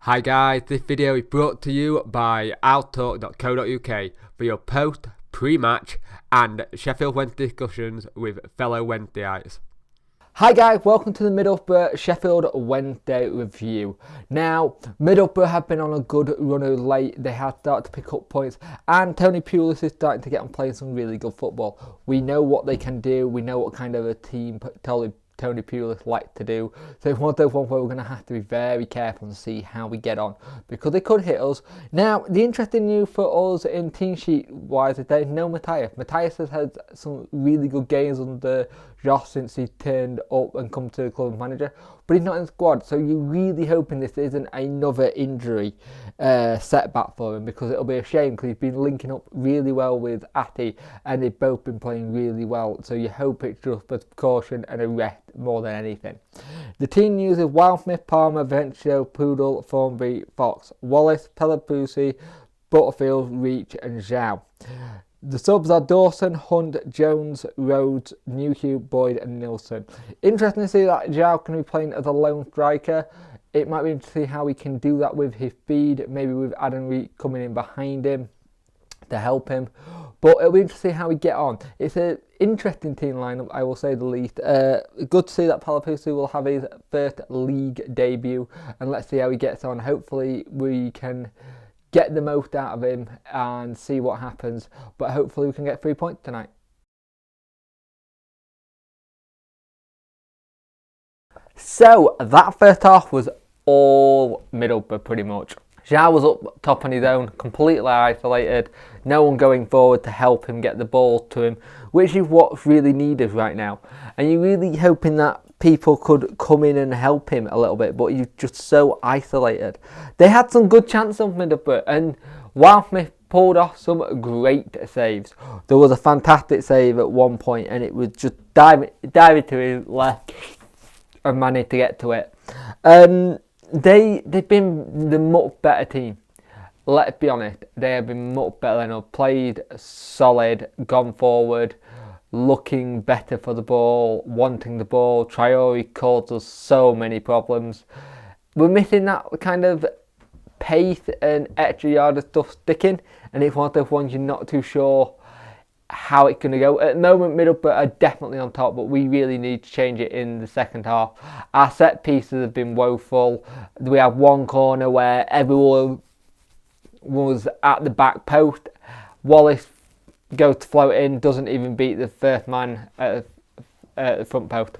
Hi guys, this video is brought to you by outtalk.co.uk for your post, pre-match and Sheffield Wednesday discussions with fellow Wednesdayites. Hi guys, welcome to the Middlesbrough Sheffield Wednesday review. Now, Middlesbrough have been on a good run of late. They have started to pick up points and Tony Pulis is starting to get on playing some really good football. We know what they can do. We know what kind of a team Tony Pulis likes to do. So it's one of those ones where we're going to have to be very careful and see how we get on because they could hit us. Now, the interesting news for us in team sheet wise is there's no Matthias. Matthias has had some really good games under Josh since he turned up and come to the club as manager, but he's not in the squad. So you're really hoping this isn't another injury setback for him, because it'll be a shame because he's been linking up really well with Atty and they've both been playing really well. So you hope it's just a precaution and a rest more than anything. The team news is Wildsmith, Palmer, Venture, Poodle, Thornbury, Fox, Wallace, Pellepusi, Butterfield, Reach and Zhao. The subs are Dawson, Hunt, Jones, Rhodes, Newhugh, Boyd and Nilsson. Interesting to see that Zhao can be playing as a lone striker. It might be interesting to see how he can do that with his speed, maybe with Adam Reed coming in behind him to help him. But it'll be interesting to see how we get on. It's an interesting team lineup, I will say the least. Good to see that Pellepusi will have his first league debut, and let's see how he gets on. Hopefully we can get the most out of him and see what happens, but hopefully we can get 3 points tonight. So that first half was all Middlesbrough pretty much. Zhao was up top on his own, completely isolated, no one going forward to help him get the ball to him, which is what's really needed right now. And you're really hoping that people could come in and help him a little bit, but he's just so isolated. They had some good chances of Middlesbrough, and Wildsmith pulled off some great saves. There was a fantastic save at one point, and it was just diving to his left and managed to get to it. They've been the much better team. Let's be honest, they have been much better than us. Played solid, gone forward, looking better for the ball, wanting the ball. Traore caused us so many problems. We're missing that kind of pace and extra yard of stuff sticking, and it's one of those ones you're not too sure how it's going to go. At the moment, Middlesbrough are definitely on top, but we really need to change it in the second half. Our set pieces have been woeful. We have one corner where everyone was at the back post. Wallace goes to float in, doesn't even beat the first man at the front post.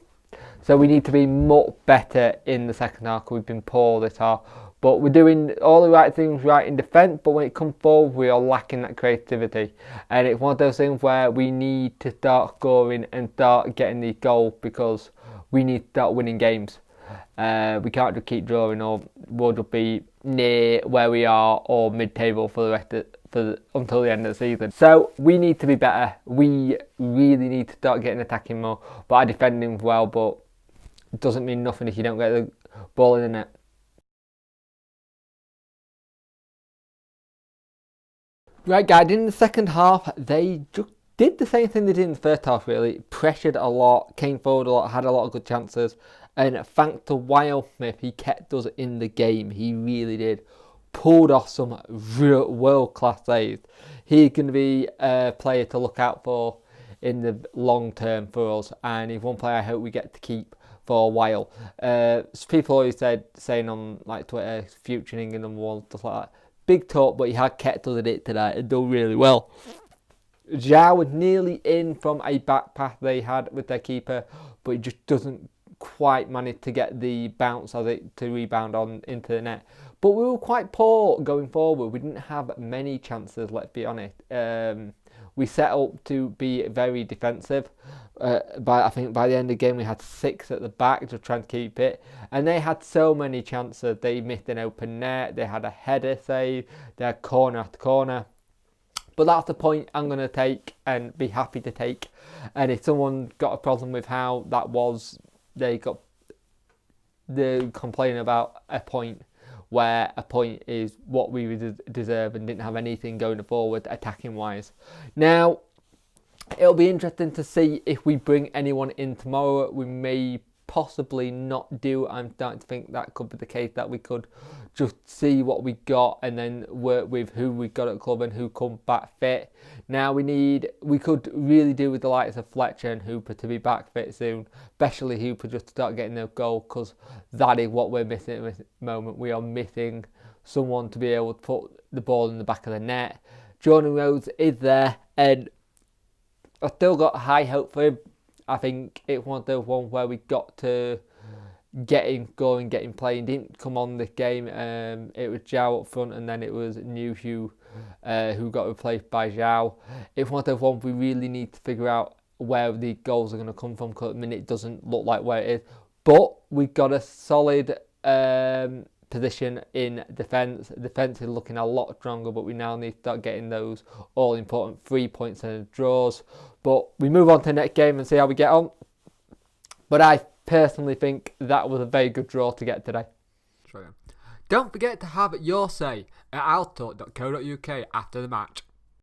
So we need to be much better in the second half. We've been poor this half. But we're doing all the right things right in defence, but when it comes forward, we are lacking that creativity. And it's one of those things where we need to start scoring and start getting these goals, because we need to start winning games. We can't just keep drawing, or we'll just be near where we are or mid-table for the rest of until the end of the season. So we need to be better. We really need to start getting attacking more. But our defending well, but it doesn't mean nothing if you don't get the ball in the net. Right guys, in the second half, they just did the same thing they did in the first half really. Pressured a lot, came forward a lot, had a lot of good chances. And thanks to Wildsmith, he kept us in the game. He really did. Pulled off some real world-class saves. He's going to be a player to look out for in the long term for us. And he's one player I hope we get to keep for a while. People always saying on like Twitter, future England #1, stuff like that. Big talk, but he had kept us at it tonight and done really well. Zhao was nearly in from a back pass they had with their keeper, but he just doesn't quite manage to get the bounce of it to rebound on into the net. But we were quite poor going forward. We didn't have many chances, let's be honest. We set up to be very defensive. I think by the end of the game we had 6 at the back just trying to keep it, and they had so many chances. They missed an open net, they had a header save, they had corner after corner. But that's the point I'm going to take and be happy to take. And if someone got a problem with how that was, they're complaining about a point, where a point is what we deserve and didn't have anything going forward attacking wise. Now, it'll be interesting to see if we bring anyone in tomorrow. We may possibly not do. I'm starting to think that could be the case, that we could just see what we got and then work with who we got at the club and who come back fit. Now we could really do with the likes of Fletcher and Hooper to be back fit soon, especially Hooper, just to start getting their goal, because that is what we're missing at the moment. We are missing someone to be able to put the ball in the back of the net. Jordan Rhodes is there, and I've still got high hope for him. I think it's one of those ones where we got to get him going, get him playing. Didn't come on this game. It was Zhao up front, and then it was New who got replaced by Zhao. It's one of those ones we really need to figure out where the goals are going to come from, because at the minute it doesn't look like where it is. But we've got a solid position in defence. Defence is looking a lot stronger, but we now need to start getting those all-important 3 points and draws. But we move on to the next game and see how we get on. But I personally think that was a very good draw to get today. Don't forget to have your say at alto.co.uk after the match.